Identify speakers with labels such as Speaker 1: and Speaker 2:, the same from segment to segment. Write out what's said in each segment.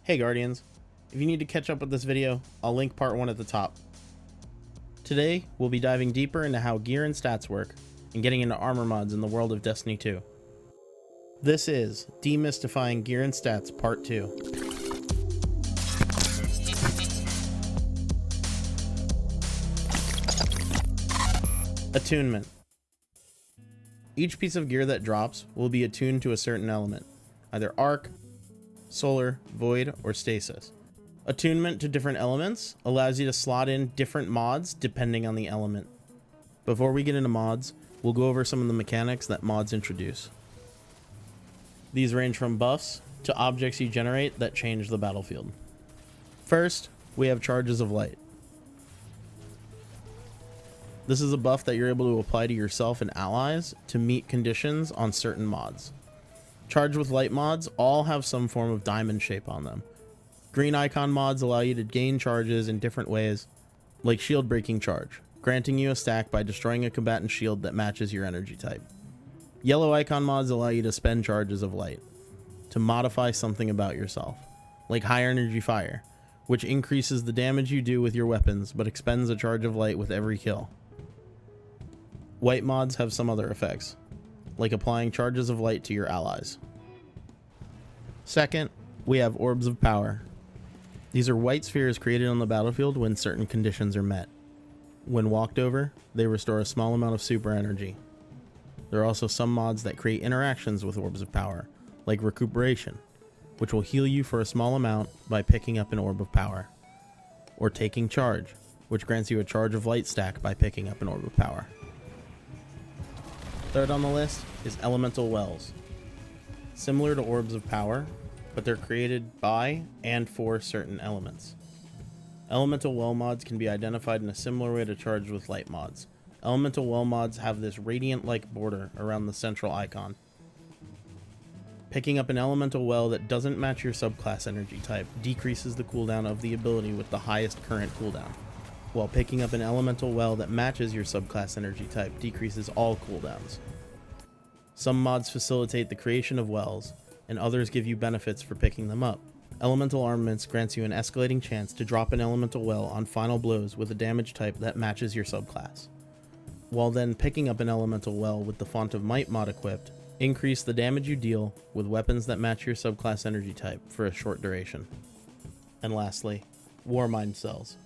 Speaker 1: Hey Guardians, if you need to catch up with this video, I'll link part 1 at the top. Today, we'll be diving deeper into how gear and stats work, and getting into armor mods in the world of Destiny 2. This is Demystifying Gear and Stats Part 2. Attunement. Each piece of gear that drops will be attuned to a certain element, either arc, solar, void, or stasis. Attunement to different elements allows you to slot in different mods depending on the element. Before we get into mods, we'll go over some of the mechanics that mods introduce. These range from buffs to objects you generate that change the battlefield. First, we have Charges of Light. This is a buff that you're able to apply to yourself and allies to meet conditions on certain mods. Charged with Light mods all have some form of diamond shape on them. Green icon mods allow you to gain charges in different ways, like Shield Breaking Charge, granting you a stack by destroying a combatant shield that matches your energy type. Yellow icon mods allow you to spend Charges of Light to modify something about yourself, like High Energy Fire, which increases the damage you do with your weapons but expends a Charge of Light with every kill. White mods have some other effects, like applying Charges of Light to your allies. Second, we have Orbs of Power. These are white spheres created on the battlefield when certain conditions are met. When walked over, they restore a small amount of super energy. There are also some mods that create interactions with Orbs of Power, like Recuperation, which will heal you for a small amount by picking up an Orb of Power, or Taking Charge, which grants you a Charge of Light stack by picking up an Orb of Power. Third on the list is Elemental Wells. Similar to Orbs of Power, but they're created by and for certain elements. Elemental Well mods can be identified in a similar way to Charged with Light mods. Elemental Well mods have this radiant-like border around the central icon. Picking up an Elemental Well that doesn't match your subclass energy type decreases the cooldown of the ability with the highest current cooldown, while picking up an Elemental Well that matches your subclass energy type decreases all cooldowns. Some mods facilitate the creation of wells, and others give you benefits for picking them up. Elemental Armaments grants you an escalating chance to drop an Elemental Well on final blows with a damage type that matches your subclass, while then picking up an Elemental Well with the Font of Might mod equipped, increase the damage you deal with weapons that match your subclass energy type for a short duration. And lastly, Warmind Cells.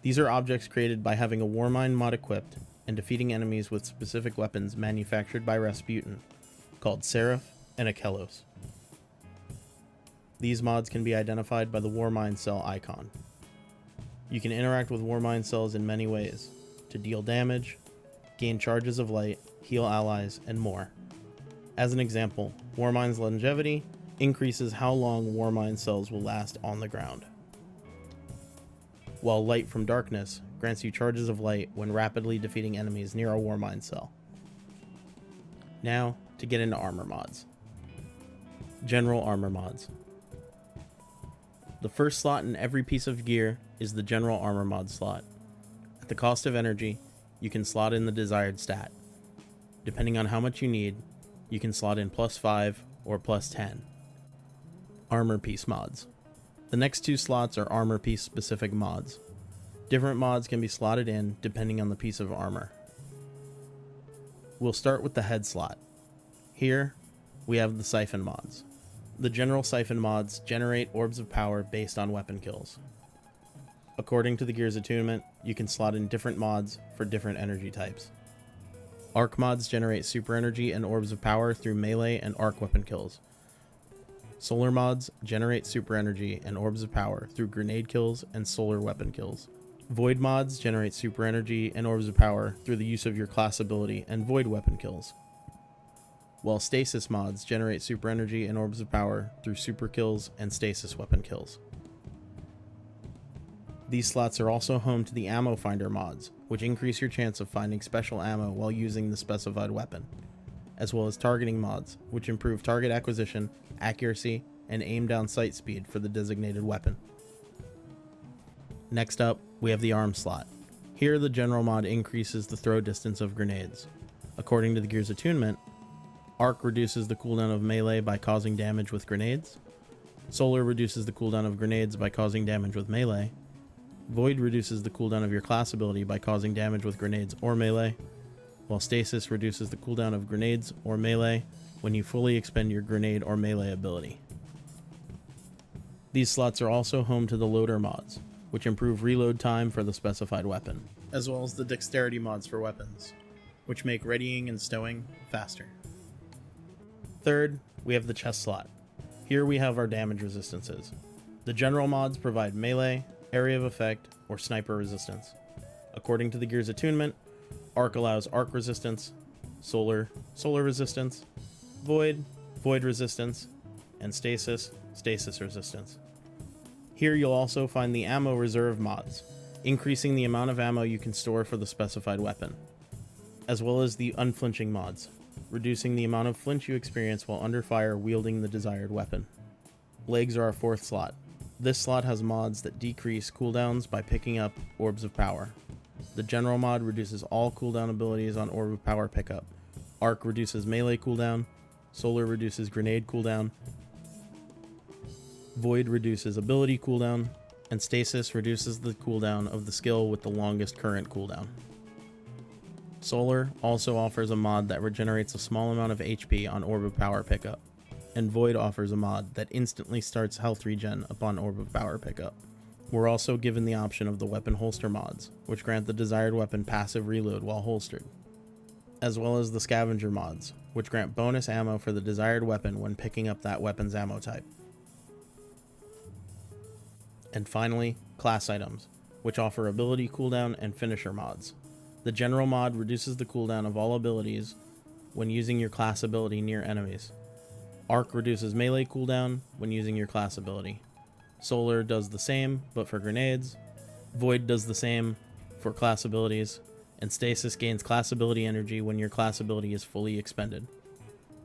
Speaker 1: These are objects created by having a Warmind mod equipped and defeating enemies with specific weapons manufactured by Rasputin, called Seraph and Akelos. These mods can be identified by the Warmind Cell icon. You can interact with Warmind Cells in many ways, to deal damage, gain Charges of Light, heal allies, and more. As an example, Warmind's longevity increases how long Warmind Cells will last on the ground, while Light from Darkness grants you Charges of Light when rapidly defeating enemies near a Warmind Cell. Now, to get into armor mods. General armor mods. The first slot in every piece of gear is the General Armor Mod slot. At the cost of energy, you can slot in the desired stat. Depending on how much you need, you can slot in +5 or +10. Armor piece mods. The next two slots are armor piece specific mods. Different mods can be slotted in depending on the piece of armor. We'll start with the head slot. Here, we have the Siphon mods. The general Siphon mods generate Orbs of Power based on weapon kills. According to the gear's attunement, you can slot in different mods for different energy types. Arc mods generate super energy and Orbs of Power through melee and arc weapon kills. Solar mods generate super energy and Orbs of Power through grenade kills and solar weapon kills. Void mods generate super energy and Orbs of Power through the use of your class ability and void weapon kills, while stasis mods generate super energy and Orbs of Power through super kills and stasis weapon kills. These slots are also home to the ammo finder mods, which increase your chance of finding special ammo while using the specified weapon, as well as targeting mods, which improve target acquisition, accuracy, and aim down sight speed for the designated weapon. Next up, we have the arm slot. Here, the general mod increases the throw distance of grenades. According to the gear's attunement, Arc reduces the cooldown of melee by causing damage with grenades. Solar reduces the cooldown of grenades by causing damage with melee. Void reduces the cooldown of your class ability by causing damage with grenades or melee, while Stasis reduces the cooldown of grenades or melee when you fully expend your grenade or melee ability. These slots are also home to the loader mods, which improve reload time for the specified weapon, as well as the dexterity mods for weapons, which make readying and stowing faster. Third, we have the chest slot. Here we have our damage resistances. The general mods provide melee, area of effect, or sniper resistance. According to the gear's attunement, Arc allows arc resistance, solar resistance, void resistance, and stasis resistance. Here you'll also find the ammo reserve mods, increasing the amount of ammo you can store for the specified weapon, as well as the unflinching mods, reducing the amount of flinch you experience while under fire wielding the desired weapon. Legs are our fourth slot. This slot has mods that decrease cooldowns by picking up Orbs of Power. The general mod reduces all cooldown abilities on Orb of Power pickup. Arc reduces melee cooldown, Solar reduces grenade cooldown, Void reduces ability cooldown, and Stasis reduces the cooldown of the skill with the longest current cooldown. Solar also offers a mod that regenerates a small amount of HP on Orb of Power pickup, and Void offers a mod that instantly starts health regen upon Orb of Power pickup. We're also given the option of the weapon holster mods, which grant the desired weapon passive reload while holstered, as well as the scavenger mods, which grant bonus ammo for the desired weapon when picking up that weapon's ammo type. And finally, class items, which offer ability cooldown and finisher mods. The general mod reduces the cooldown of all abilities when using your class ability near enemies. Arc reduces melee cooldown when using your class ability. Solar does the same, but for grenades. Void does the same for class abilities. And Stasis gains class ability energy when your class ability is fully expended.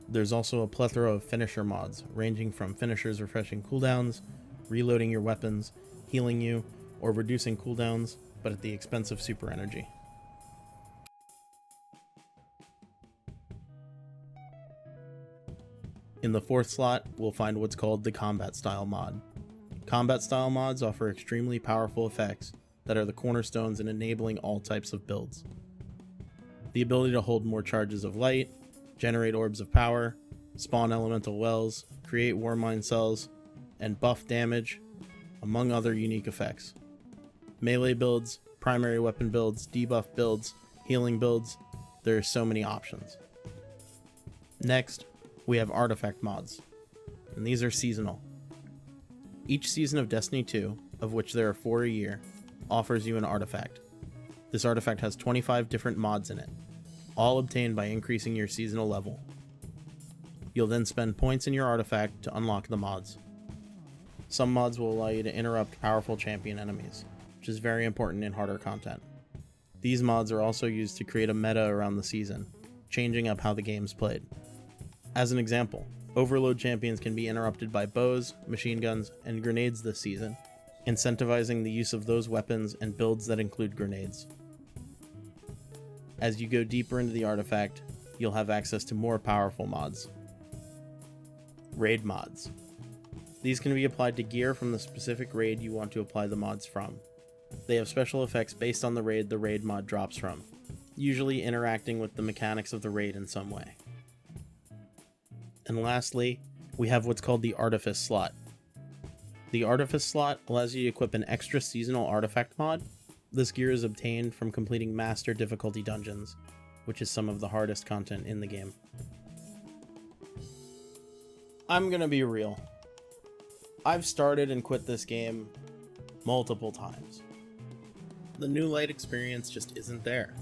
Speaker 1: There's also a plethora of finisher mods, ranging from finishers refreshing cooldowns, reloading your weapons, healing you, or reducing cooldowns, but at the expense of super energy. In the fourth slot, we'll find what's called the combat style mod. Combat style mods offer extremely powerful effects that are the cornerstones in enabling all types of builds. The ability to hold more charges of light, generate orbs of power, spawn elemental wells, create Warmind Cells, and buff damage, among other unique effects. Melee builds, primary weapon builds, debuff builds, healing builds, there are so many options. Next, we have artifact mods, and these are seasonal. Each season of Destiny 2, of which there are 4 a year, offers you an artifact. This artifact has 25 different mods in it, all obtained by increasing your seasonal level. You'll then spend points in your artifact to unlock the mods. Some mods will allow you to interrupt powerful champion enemies, which is very important in harder content. These mods are also used to create a meta around the season, changing up how the game's played. As an example, overload champions can be interrupted by bows, machine guns, and grenades this season, incentivizing the use of those weapons and builds that include grenades. As you go deeper into the artifact, you'll have access to more powerful mods. Raid mods. These can be applied to gear from the specific raid you want to apply the mods from. They have special effects based on the raid mod drops from, usually interacting with the mechanics of the raid in some way. And lastly, we have what's called the Artifice Slot. The Artifice Slot allows you to equip an extra seasonal artifact mod. This gear is obtained from completing Master difficulty dungeons, which is some of the hardest content in the game. I'm gonna be real. I've started and quit this game multiple times. The new light experience just isn't there.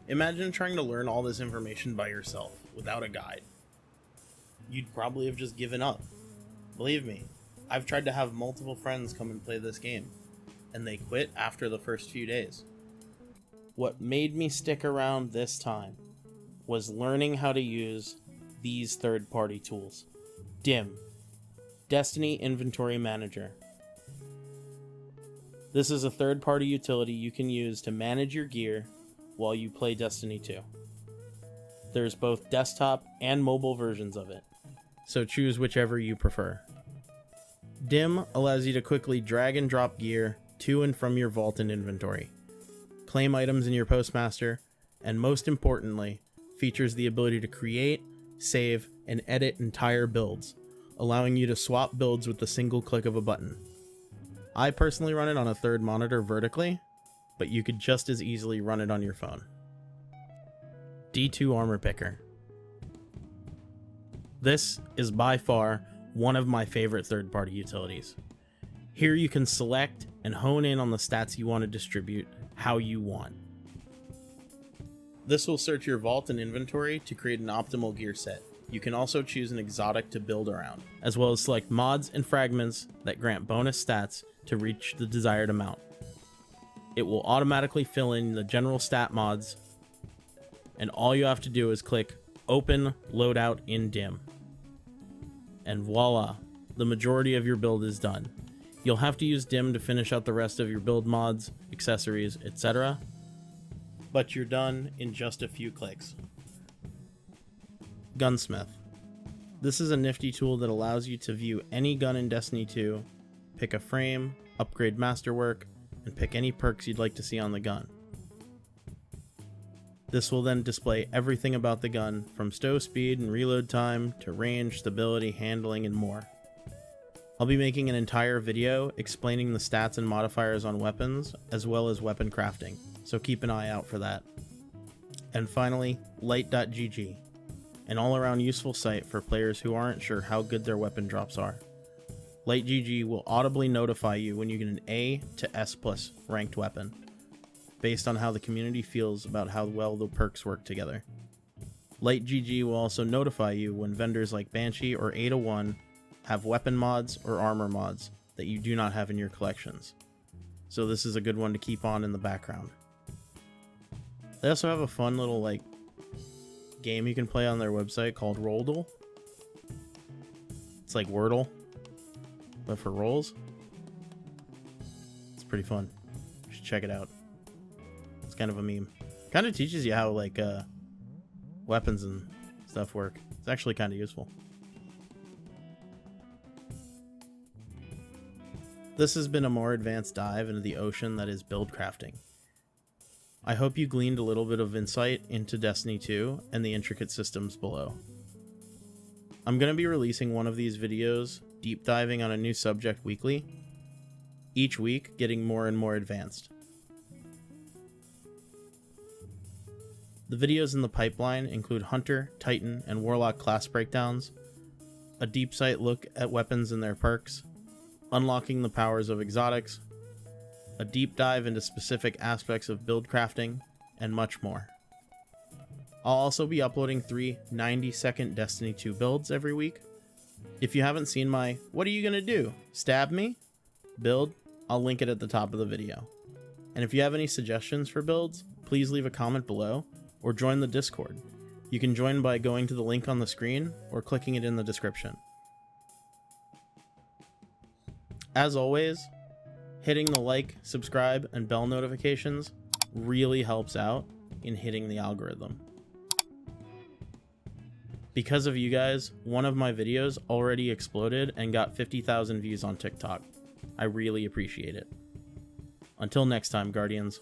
Speaker 1: Imagine trying to learn all this information by yourself, without a guide. You'd probably have just given up. Believe me, I've tried to have multiple friends come and play this game, and they quit after the first few days. What made me stick around this time was learning how to use these third-party tools. DIM, Destiny Inventory Manager. This is a third-party utility you can use to manage your gear while you play Destiny 2. There's both desktop and mobile versions of it, so choose whichever you prefer. Dim allows you to quickly drag and drop gear to and from your vault and inventory, claim items in your postmaster, and most importantly, features the ability to create, save, and edit entire builds, allowing you to swap builds with the single click of a button. I personally run it on a third monitor vertically, but you could just as easily run it on your phone. D2Armor Picker. This is by far one of my favorite third-party utilities. Here you can select and hone in on the stats you want to distribute how you want. This will search your vault and inventory to create an optimal gear set. You can also choose an exotic to build around, as well as select mods and fragments that grant bonus stats to reach the desired amount. It will automatically fill in the general stat mods, and all you have to do is click Open Loadout in Dim. And voila, the majority of your build is done. You'll have to use Dim to finish out the rest of your build mods, accessories, etc. But you're done in just a few clicks. Gunsmith. This is a nifty tool that allows you to view any gun in Destiny 2, pick a frame, upgrade masterwork, and pick any perks you'd like to see on the gun. This will then display everything about the gun, from stow speed and reload time to range, stability, handling, and more. I'll be making an entire video explaining the stats and modifiers on weapons, as well as weapon crafting, so keep an eye out for that. And finally, light.gg, an all-around useful site for players who aren't sure how good their weapon drops are. Light.gg will audibly notify you when you get an A to S+ ranked weapon, based on how the community feels about how well the perks work together. Light.gg will also notify you when vendors like Banshee or A1 have weapon mods or armor mods that you do not have in your collections. So this is a good one to keep on in the background. They also have a fun little game you can play on their website called Rolldle. It's like Wordle, but for rolls. It's pretty fun. You should check it out. It's kind of a meme. Kind of teaches you how weapons and stuff work. It's actually kind of useful. This has been a more advanced dive into the ocean that is build crafting. I hope you gleaned a little bit of insight into Destiny 2 and the intricate systems below. I'm going to be releasing one of these videos deep diving on a new subject weekly, each week getting more and more advanced. The videos in the pipeline include Hunter, Titan, and Warlock class breakdowns, a deep sight look at weapons and their perks, unlocking the powers of exotics, a deep dive into specific aspects of build crafting, and much more. I'll also be uploading 3 90-second Destiny 2 builds every week. If you haven't seen my "What are you gonna do? Stab me?" build, I'll link it at the top of the video. And if you have any suggestions for builds, please leave a comment below or join the Discord. You can join by going to the link on the screen or clicking it in the description. As always, hitting the like, subscribe, and bell notifications really helps out in hitting the algorithm. Because of you guys, one of my videos already exploded and got 50,000 views on TikTok. I really appreciate it. Until next time, Guardians.